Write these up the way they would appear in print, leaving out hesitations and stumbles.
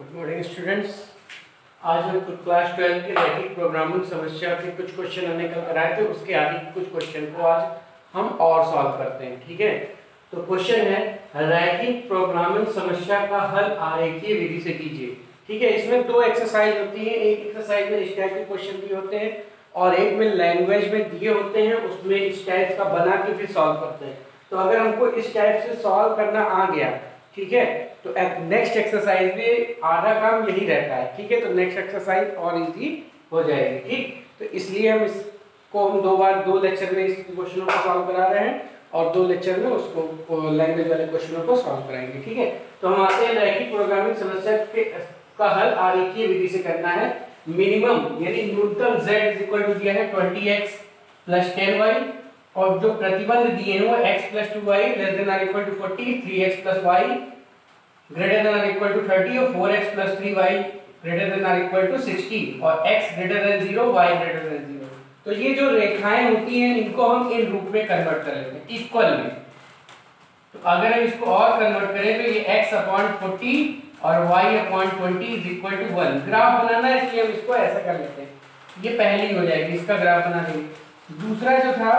Good morning students. आज हम class 12 के रैखिक प्रोग्रामिंग समस्या के कुछ क्वेश्चन हमने कल कराए थे, उसके आगे कुछ क्वेश्चन को आज हम और सॉल्व करते हैं। ठीक है, तो क्वेश्चन है रैखिक प्रोग्रामिंग समस्या का हल आरेखीय विधि से कीजिए। ठीक है, इसमें दो एक्सरसाइज होती है, एक एक्सरसाइज में इस टाइप के क्वेश्चन भी होते हैं और एक में लैंग्वेज में दिए होते हैं, उसमें इस टाइप का बना के फिर सॉल्व करते हैं। तो अगर हमको इस टाइप से सॉल्व करना आ गया, ठीक है, तो नेक्स्ट एक्सरसाइज में आधा काम यही रहता है। ठीक है, तो नेक्स्ट एक्सरसाइज और इजी हो जाएगी। ठीक, तो इसलिए हम इसको दो लेक्चर में इस क्वेश्चनों को सॉल्व करा रहे हैं और 2 लेक्चर में उसको लैंग्वेज वाले क्वेश्चनों को सॉल्व कराएंगे। ठीक है, तो हम आते हैं रैखिक प्रोग्रामिंग समस्या का हल आरेखीय विधि से करना है। मिनिमम यानी न्यूनतम z दिया है 20x + 10y और जो प्रतिबंध दिए हैं वो x + 2y ≤ 40, 3x + y ≥ 30 और 4x + 3y ≥ 60 और x > 0 y > 0। तो ये जो रेखाएं होती हैं इनको हम इन रूप में कन्वर्ट कर लेते हैं इक्वल में। तो अगर हम इसको और कन्वर्ट करें तो ये x/40 और y/20 = 1। ग्राफ बनाना है इसलिए हम इसको ऐसा कर लेते हैं, ये पहली हो जाएगी, इसका ग्राफ बना देंगे। दूसरा जो था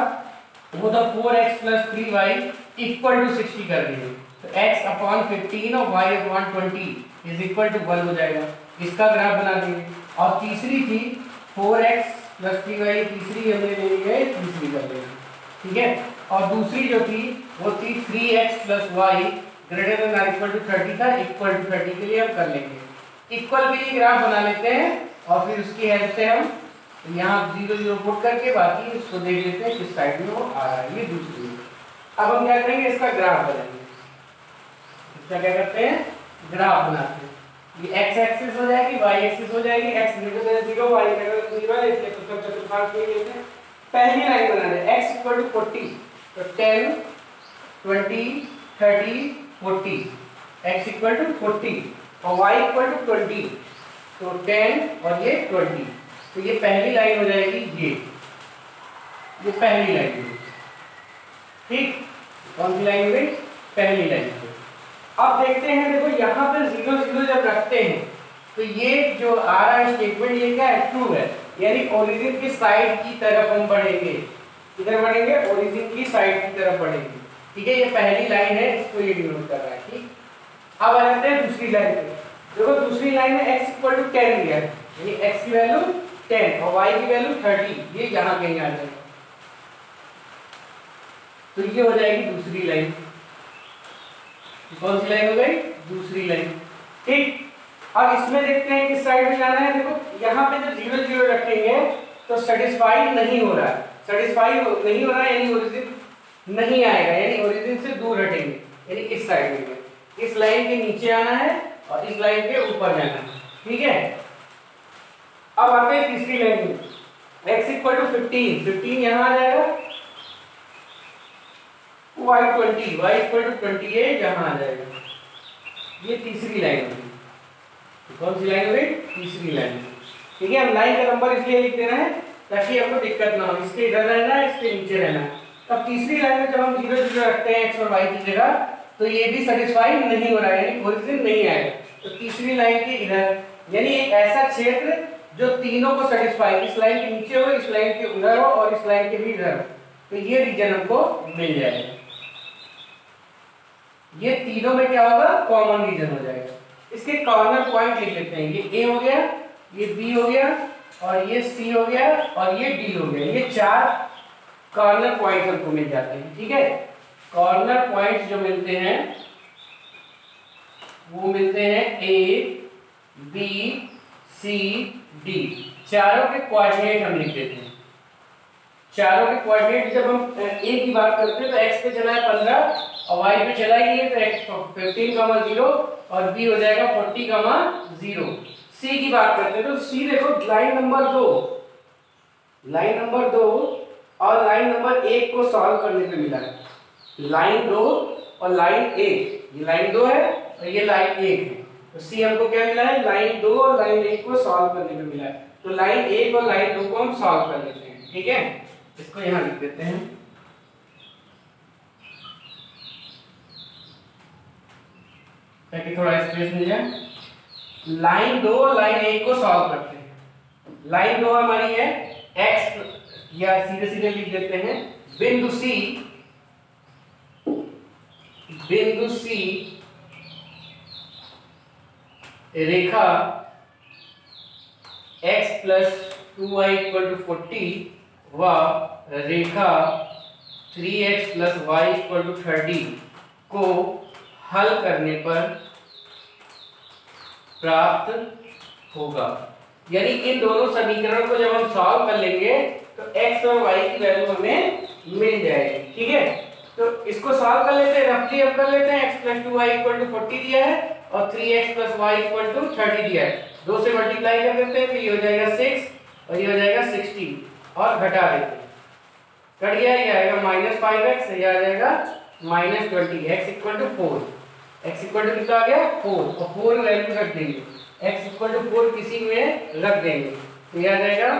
वो था 4x + 3y = 60 कर देंगे, तो x/15 और y/20 = 1 हो जाएगा, इसका ग्राफ बना देंगे। और तीसरी थी 4x + 3y, तीसरी हमने ले ली है, तीसरी कर देंगे। ठीक है, और दूसरी जो थी वो थी 3x + y ≥ 30 था, = 30 के लिए हम कर लेंगे इक्वल के लिए ग्राफ बना लेते हैं और फिर उसकी हेल्प से हम यहाँ 0 0 पुट करके बाकी इसको देख लेते हैं किस साइड में वो आ रहा है। ये दूसरी है। अब हम क्या करेंगे, इसका ग्राफ बनाएंगे। इसका क्या करते हैं, ग्राफ बनाते हैं। ये x एक्सिस हो जाएगी, y एक्सिस हो जाएगी, x > 0 y > 0 है, इसलिए तो चतुर्थांश में लेते हैं। पहली लाइन बनाना है x = 40, तो 10 20 30 40, x = 40 और y = 20, तो 10 और ये 20। तो ये पहली लाइन हो जाएगी, ये पहली लाइन है। ठीक, कौन सी लाइन हो गई, पहली लाइन। अब देखते हैं, देखो यहाँ पे 0 0 जब रखते हैं तो ये जो आ रहा है स्टेटमेंट, ये क्या है, ट्रू है, यानी ओरिजिन की साइड की तरफ हम बढ़ेंगे। किधर बढ़ेंगे, ओरिजिन की साइड की तरफ बढ़ेंगे। ठीक है, ये पहली लाइन है, इसको ये डिनोट कर रहा है। ठीक, अब आ जाते हैं दूसरी लाइन पे। देखो दूसरी लाइन में x = 10 दिया है, यानी x की वैल्यू 10 और y की वैल्यू 30, ये यहाँ कहीं आ जाएगा, तो ये हो जाएगी दूसरी लाइन। कौन सी लाइन हो गई, दूसरी लाइन। ठीक, अब इसमें देखते हैं किस साइड में जाना है। देखो यहाँ पे जो 0 0 रखेंगे तो सेटिस्फाइड नहीं हो रहा है, नहीं हो रहा है, यानी ओरिजिन नहीं आएगा, यानी ओरिजिन से दूर हटेंगे, यानी इस साइड में, इस लाइन के नीचे आना है और इस लाइन के ऊपर जाना है। ठीक है, अब आते हैं तीसरी लाइन में, x = 15 यहाँ आ जाएगा, y = 20 यहाँ आ जाएगा। ये तीसरी लाइन होगी। कौन सी लाइन हो गई, तीसरी लाइन। ठीक है, हम लाइन का नंबर इसलिए लिख दे रहे हैं ताकि आपको दिक्कत ना हो, इसके इधर रहना है, इसके नीचे रहना है। अब तीसरी लाइन में जब हम 0 0 रखते हैं x और y की जगह, तो ये भी सेटिस्फाई नहीं हो रहा है, यानी ओरिजिन नहीं आएगा, तो तीसरी लाइन के इधर, यानी एक ऐसा क्षेत्र जो तीनों को सेटिस्फाई, इस लाइन के नीचे हो, इस लाइन के उधर हो और इस लाइन के भी इधर हो, तो ये रीजन हमको मिल जाएगा। ये तीनों में क्या होगा, कॉमन रीजन हो जाएगा। इसके कॉर्नर पॉइंट लिख लेते हैं, ये A हो गया, ये B हो गया और ये C हो गया और ये D हो गया। ये 4 कॉर्नर पॉइंट हमको मिल जाते हैं। ठीक है, कॉर्नर पॉइंट्स जो मिलते हैं वो मिलते हैं A B C D, चारों के कोऑर्डिनेट हम लिख देते हैं। चारों के कोऑर्डिनेट जब हम A की बात करते हैं तो x पे चला है 15 और y पे चला ही है, तो x 15, 0 और b हो जाएगा 40, 0। c की बात करते हैं तो c देखो लाइन नंबर 2 और लाइन नंबर 1 को सॉल्व करने पे मिला है। लाइन 2 और लाइन 1, ये लाइन 2 है और ये लाइन 1 है, तो c हमको क्या मिला है, लाइन 2 और लाइन 1 को सॉल्व करने पे मिला है। तो लाइन 1 और लाइन 2 को हम सॉल्व कर लेते हैं। ठीक है, इसको यहाँ लिख देते हैं, ताकि थोड़ा स्पेस मिल जाए। लाइन 2 लाइन 1 को सॉल्व करते हैं। लाइन 2 हमारी है x, या सीधे सीधे लिख देते हैं बिंदु C रेखा x + 2y = 40 व रेखा 3x + y = 30 को हल करने पर प्राप्त होगा। यानी इन दोनों समीकरणों को जब हम सॉल्व कर लेंगे तो x और y की वैल्यू हमें मिल जाएगी। ठीक है, तो इसको सॉल्व कर लेते हैं, रफली हम कर लेते हैं। x + 2y = 40 दिया है और 3x + y = 30 दिया है। 2 से मल्टीप्लाई कर देते हैं तो ये हो जाएगा 6 और ये हो जाएगा 60 और घटा देते हैं, कट गया, ये आएगा -5x, ये आ जाएगा -20, x = 4। x = कितना आ गया 4 और 4 वैल्यू रख देंगे, x = 4 किसी में रख देंगे तो ये आ जाएगा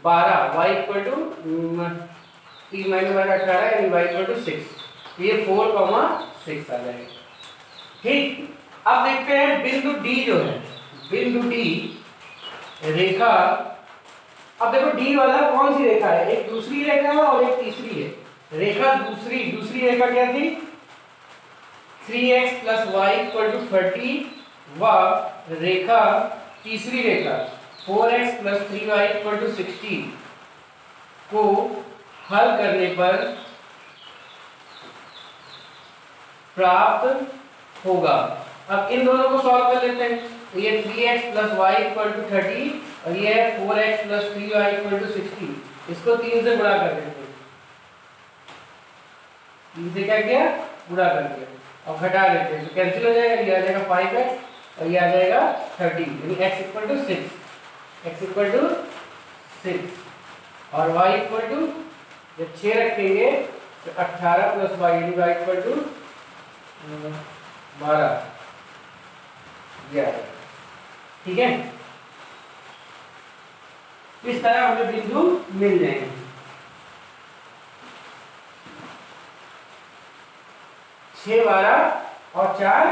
12, y = 3 - 18 यानी y = 6, तो ये 4,6 आ जाएगा। ठीक, अब देखते हैं बिंदु D जो है, बिंदु D रेखा, अब देखो D वाला कौन सी रेखा है, एक दूसरी रेखा है और एक तीसरी है। रेखा दूसरी रेखा क्या थी, 3x + y = 30 व रेखा तीसरी रेखा 4x + 3y = 60 को हल करने पर प्राप्त होगा। अब इन दोनों को सॉल्व कर लेते हैं, तो ये 3x + y = 30 और ये है 4x + 3y = 60, इसको 3 से गुणा कर देते हैं, 3 से क्या किया गुणा कर दिया और घटा देते हैं तो कैंसिल हो जाएगा, ये आ जाएगा 5x और ये आ जाएगा 30, यानी x = 6, x = 6 और y = जब 6 रखेंगे तो 18 + y यानी y = 12, ये ठीक है। इस तरह हमें बिंदु मिल जाएंगे। 6, 12 और 4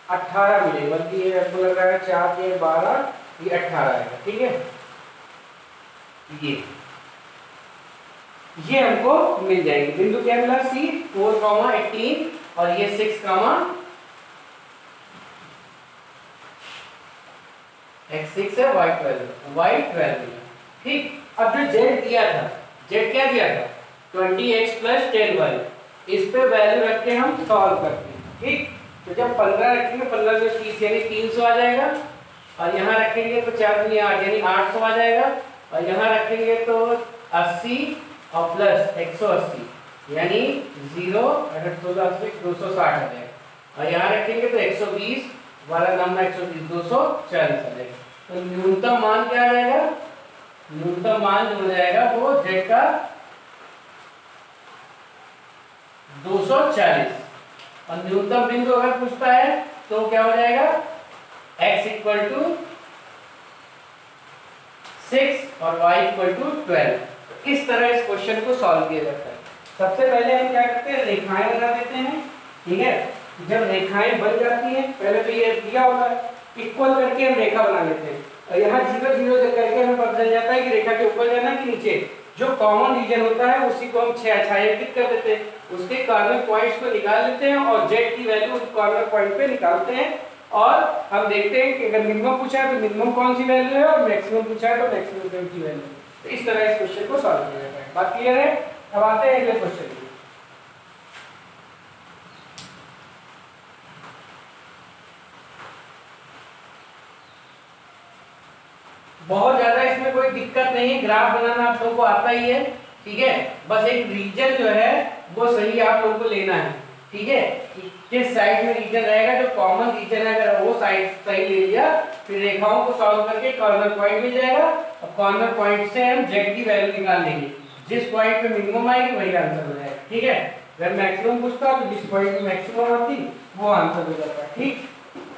18 मिले, बल्कि ये आपको लग रहा है 4 के 12 ये 18 आएगा। ठीक है, ये हमको मिल जाएगी। बिंदु क्या मिला, C 4,18 और ये 6, x 6 है, y 12 मिला। ठीक, अब जो z दिया था, z क्या दिया था 20x + 10y, इस पे वैल्यू रख के हम सॉल्व करते हैं। ठीक, तो जब 15 रखेंगे 15 में 30 यानी 300 आ जाएगा और यहाँ रखेंगे तो 4 दूनी 8 यानी 800 आ जाएगा और यहाँ रखेंगे तो 80 और प्लस 180 यानी 0 260 आ जाएगा और यहाँ रखेंगे तो 120 वाला नंबर 120 240 आ जाएगा। तो न्यूनतम मान क्या आ जाएगा, न्यूनतम मान जो हो जाएगा वो z का 240 और न्यूनतम बिंदु अगर पूछता है तो क्या हो जाएगा x = 6 और y = 12। इस तरह इस क्वेश्चन को सॉल्व किया जाता है। सबसे पहले हम क्या करते हैं, रेखाएं बना देते हैं। ठीक है, जब रेखाएं बन जाती हैं, पहले तो ये दिया होता है, इक्वल करके हम रेखा बना लेते हैं और यहाँ 0 0 करके हमें पता चल जाता है कि रेखा के ऊपर जाना कि नीचे। जो कॉमन रीजन होता है उसी को हम छायांकित कर देते हैं, उसके कॉर्नर पॉइंट्स को निकाल लेते हैं और z की वैल्यू उस कॉर्नर पॉइंट पे निकालते हैं और हम देखते हैं कि अगर मिनिमम पूछा है तो मिनिमम कौन सी वैल्यू है और मैक्सिमम पूछा है तो मैक्सिमम कौन सी वैल्यू है। तो इस तरह इस क्वेश्चन को सॉल्व किया जाता है। बात क्लियर है? अब आते हैं अगले क्वेश्चन पे। बहुत ज्यादा इसमें कोई दिक्कत नहीं है, ग्राफ बनाना आप लोगों को आता ही है। ठीक है, बस एक रीजन जो है वो सही आप लोगों को लेना है। ठीक है, किस साइड में रीजन रहेगा, जो कॉमन रीजन है अगर वो साइड सही ले लिया फिर रेखाओं को सॉल्व करके कॉर्नर पॉइंट मिल जाएगा और कॉर्नर पॉइंट से हम z की वैल्यू निकाल लेंगे। जिस पॉइंट पे मिनिमम आएगी वही आंसर हो जाएगा। ठीक है, अगर मैक्सिमम पूछता तो जिस पॉइंट पे मैक्सिमम आती वो आंसर हो जाता है। ठीक,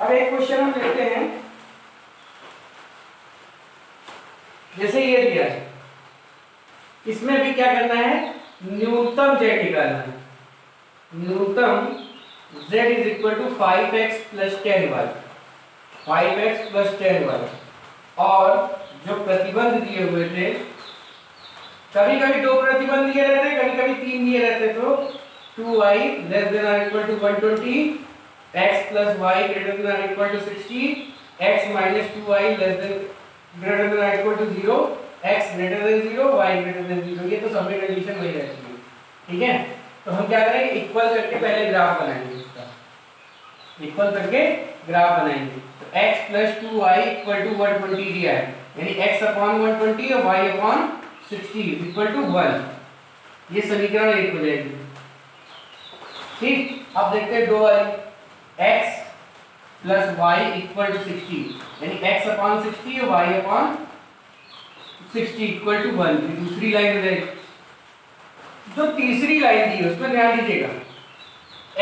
अब एक क्वेश्चन हम लेते हैं, जैसे ये दिया है, इसमें भी क्या करना है, न्यूनतम z निकालना है। न्यूनतम z = 5x + 10y। 5x plus 10y, और जो प्रतिबंध दिए हुए थे, कभी कभी 2 प्रतिबंध दिए रहते, कभी कभी 3 दिए रहते, तो 2y लेस देन और equal to 120, x plus y greater than और equal to 60, x minus 2y less than greater than और equal to 0, x greater than 0, y greater than 0। ये तो सब में कंडीशन वही रहती है, ठीक है। तो हम क्या करेंगे, इक्वल करके पहले ग्राफ बनाएंगे इसका, इक्वल करके ग्राफ बनाएंगे। तो x plus 2y equal to 120 दिया है, यानी x अपॉन 120 और y अपॉन 60 इक्वल टू 1। ये समीकरण 1 हो जाएगी, ठीक। अब देखते हैं 2 वाली, x plus y equal to 60, यानी x अपॉन 60 और y अपॉन 60 इक्वल टू 1। दूसरी लाइन हो जाएगी। जो तीसरी लाइन दी है उसमें ध्यान दीजिएगा,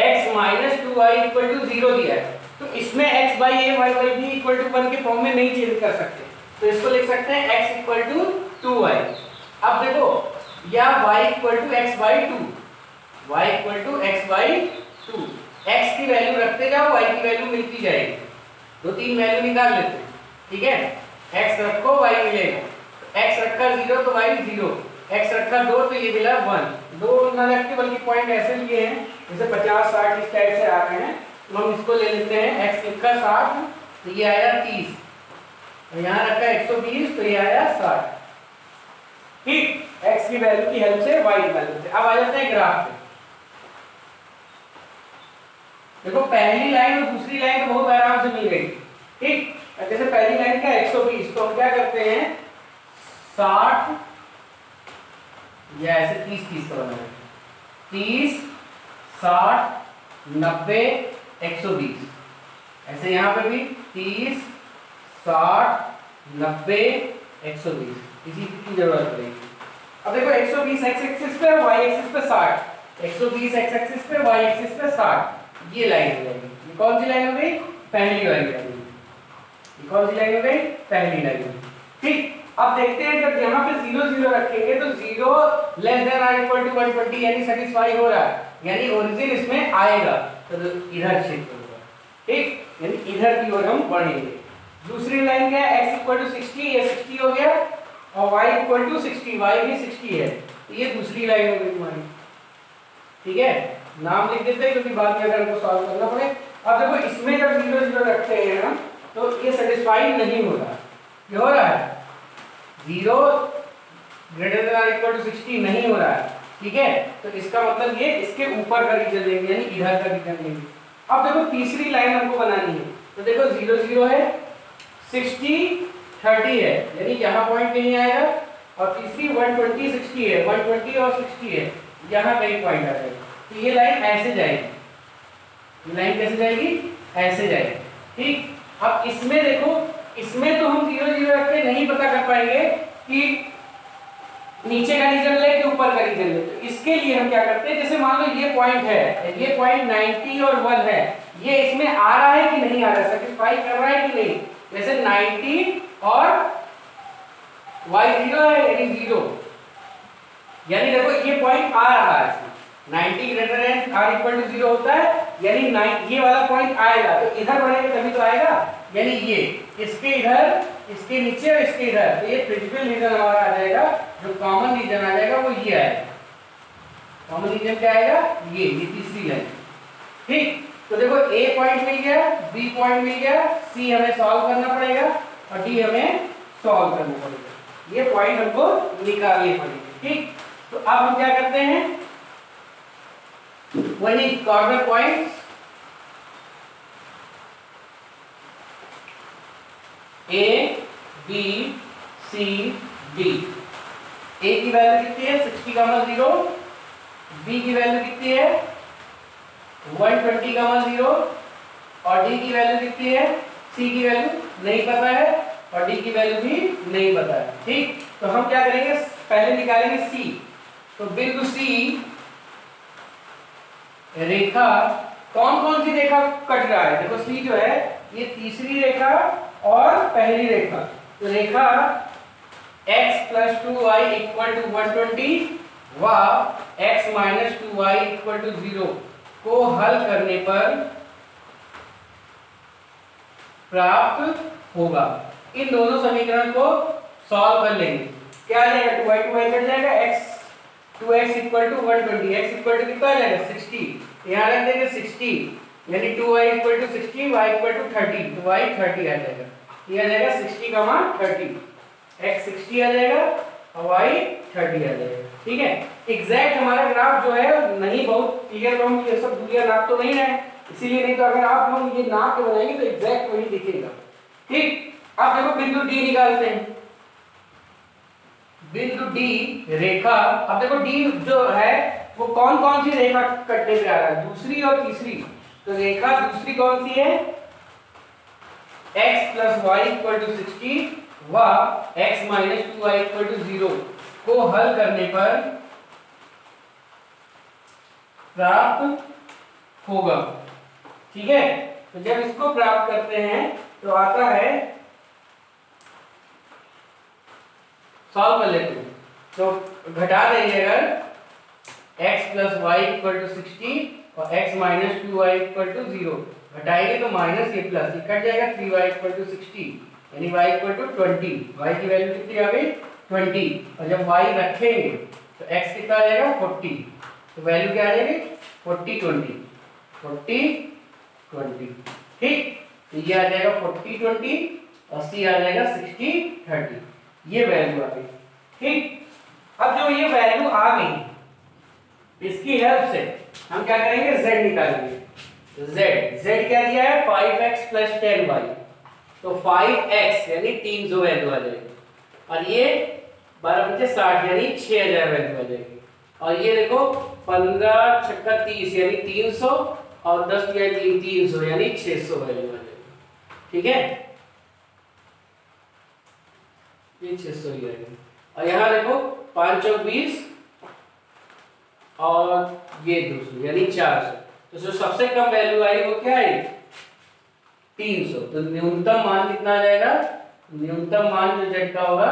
x minus 2y equal to 0 दिया है, तो इसमें x by a y by b equal to 1 के फॉर्म में नहीं चेंज कर सकते, तो इसको लिख सकते हैं x इक्वल टू 2y। अब देखो, या y equal to x by 2, y equal to x by 2, x की वैल्यू रखते जाओ, y की वैल्यू मिलती जाएगी, 2-3 वैल्यू निकाल लेते हैं, ठीक है। x रखो y मिलेगा, x रखा 0 तो y 0, x रखा 2 तो ये मिला 1। 2 ना रख के बल्कि पॉइंट ऐसे लिए हैं जैसे 50 60 इस टाइप से आ रहे हैं, तो हम इसको ले लेते हैं, x लिखा 60 तो ये आया 30, और यहाँ रखा 120 तो ये आया 60, ठीक। x की वैल्यू की हेल्प से y की वैल्यू से। अब आ जाते हैं ग्राफ पे। देखो पहली लाइन और दूसरी लाइन तो बहुत आराम से मिल गई, ठीक। जैसे पहली लाइन का 120, तो हम क्या करते हैं 60 या ऐसे 30 का बनाएंगे, 30 60 90 120, ऐसे यहाँ पे भी 30 60 90 120, इसी की जरूरत पड़ेगी। अब देखो 120 x एक्सिस पे y एक्सिस पे 60, 120 x एक्सिस पे y एक्सिस पे 60, ये लाइन हो जाएगी। ये कौन सी लाइन हो गई, पहली लाइन हो गई। ये कौन सी लाइन हो गई, पहली लाइन, ठीक। अब देखते हैं जब यहाँ पे 0 0 रखेंगे तो 0 लेस देन और इक्वल टू 120 यानी सेटिस्फाई हो रहा है, यानी ओरिजिन इसमें आएगा, तो इधर शिफ्ट होगा, ठीक, यानी इधर की ओर हम बढ़ेंगे। दूसरी लाइन क्या है, x इक्वल टू 60, ये 60 हो गया, और y इक्वल टू 60, y भी 60 है, तो ये दूसरी लाइन हो गई तुम्हारी, ठीक है। नाम लिख देते हैं क्योंकि बाद में अगर हमको सॉल्व करना पड़े। अब देखो इसमें जब 0 0 रखते हैं हम, तो ये सेटिस्फाई नहीं हो रहा, ये हो रहा है 0 ग्रेटर देन और इक्वल टू 60 नहीं हो रहा है, ठीक है। तो इसका मतलब ये इसके ऊपर का रीजन लेंगे, यानी इधर का रीजन लेंगे। अब देखो तीसरी लाइन हमको बनानी है, तो देखो 0 0 है, 60 30 है, यानी यहाँ पॉइंट कहीं आएगा, और तीसरी 120 60 है, 120 और 60 है, यहाँ कहीं पॉइंट आ जाएगा, तो ये लाइन ऐसे जाएगी, ये लाइन कैसे जाएगी, ऐसे जाएगी, ठीक। अब इसमें देखो, इसमें तो हम 0 0 रख के नहीं पता कर पाएंगे कि नीचे का रीजन ले कि ऊपर का रीजन ले, तो इसके लिए हम क्या करते हैं, जैसे मान लो ये पॉइंट है, ये पॉइंट 90 और 1 है, ये इसमें आ रहा है कि नहीं आ रहा है, सेटिस्फाई कर रहा है कि नहीं, जैसे 90 और y 0 है यानी 0, यानी देखो ये पॉइंट आ रहा है इसमें, 90 ग्रेटर देन और इक्वल टू 0 होता है, यानी ये वाला पॉइंट आएगा, तो इधर बढ़ेगा तभी तो आएगा, यानी ये इसके इधर, इसके नीचे और इसके इधर, तो ये प्रिंसिपल रीजन हमारा आ जाएगा, जो कॉमन रीजन आ जाएगा वो ये आएगा। कॉमन रीजन क्या आएगा, ये तीसरी लाइन, ठीक। तो देखो A पॉइंट मिल गया, B पॉइंट मिल गया, C हमें सॉल्व करना पड़ेगा, और D हमें सॉल्व करना पड़ेगा, ये पॉइंट हमको निकालने पड़ेंगे, ठीक। तो अब हम क्या करते हैं, वही corner points A B C D, A की वैल्यू कितनी है 60,0, B की वैल्यू कितनी है 120,0, और D की वैल्यू कितनी है, C की वैल्यू नहीं पता है, और D की वैल्यू भी नहीं पता है, ठीक। तो हम क्या करेंगे, पहले निकालेंगे C, तो बिंदु C रेखा, कौन कौन सी रेखा कट रहा है, देखो C जो है ये तीसरी रेखा और पहली रेखा, तो रेखा x plus 2y equal to 120 व x minus 2y equal to 0 को हल करने पर प्राप्त होगा। इन दोनों समीकरण को सॉल्व कर लेंगे। क्या आ जाएगा, 2y कट जाएगा, x 2x equal to 120, x equal to कितना आ जाएगा 60, यहाँ रख देंगे 60, यानी 2y equal to 60, y equal to 30, तो y 30 आ जाएगा, ये आ जाएगा 60, 30, x 60 आ जाएगा और y 30 आ जाएगा। ठीक है, एग्जैक्ट हमारा ग्राफ जो है नहीं बहुत क्लियर, तो हम ये सब दूरियां नाप तो नहीं रहे, इसीलिए, नहीं तो अगर आप लोग ये नाप के बनाएंगे तो एग्जैक्ट वही दिखेगा। ठीक, अब देखो बिंदु डी निकालते हैं, बिंदु डी रेखा, अब देखो डी जो है वो कौन कौन सी रेखा कटने पे आ रहा है, दूसरी और तीसरी, तो रेखा दूसरी कौन सी है, x plus y equal to 60 व x minus 2y equal to 0 को हल करने पर प्राप्त होगा। ठीक है, तो जब इसको प्राप्त करते हैं तो आता है, सॉल्व कर लेते हैं, तो घटा देंगे अगर x plus y equal to 60 और x minus 2y equal to 0, घटाएंगे तो माइनस ये प्लस ये कट जाएगा, 3y इक्वल टू 60, यानी y इक्वल टू 20, y की वैल्यू कितनी आ गई 20, और जब y रखेंगे तो x कितना आ जाएगा 40, तो वैल्यू क्या आ जाएगी 40 20 40 20। ठीक, तो ये आ जाएगा 40 20 और c आ जाएगा 60 30, ये वैल्यू आ गई। ठीक, अब जो ये वैल्यू आ गई इसकी हेल्प से हम क्या करेंगे, z निकालेंगे। z क्या दिया है 5x प्लस 10y, तो 5x यानी 300 वैल्यू आ जाएगी, और ये 12×5 यानी 6000 वैल्यू आ जाएगी, और ये देखो 15 छक्का 30 यानी 300 और 10 3 300 यानी 600 वैल्यू आ जाएगी। ठीक है, ये 600 ही आएगी, और यहाँ देखो 5 और 20 और ये 200 यानी 400, तो जो सबसे कम वैल्यू आई वो क्या आई 300, तो न्यूनतम मान कितना आ जाएगा, न्यूनतम मान जो z का होगा,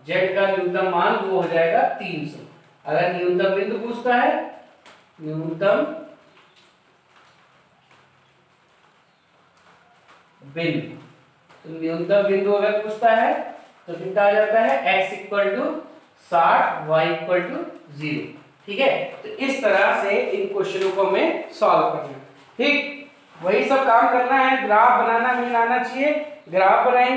z का न्यूनतम मान वो हो जाएगा 300। अगर न्यूनतम बिंदु पूछता है, न्यूनतम बिंदु, तो न्यूनतम बिंदु अगर पूछता है तो कितना आ जाता है x equal to 60 y equal to 0। ठीक है, तो इस तरह से इन क्वेश्चनों को हमें सॉल्व करना है। ठीक, वही सब काम करना है, ग्राफ बनाना नहीं आना चाहिए, ग्राफ बनाएंगे।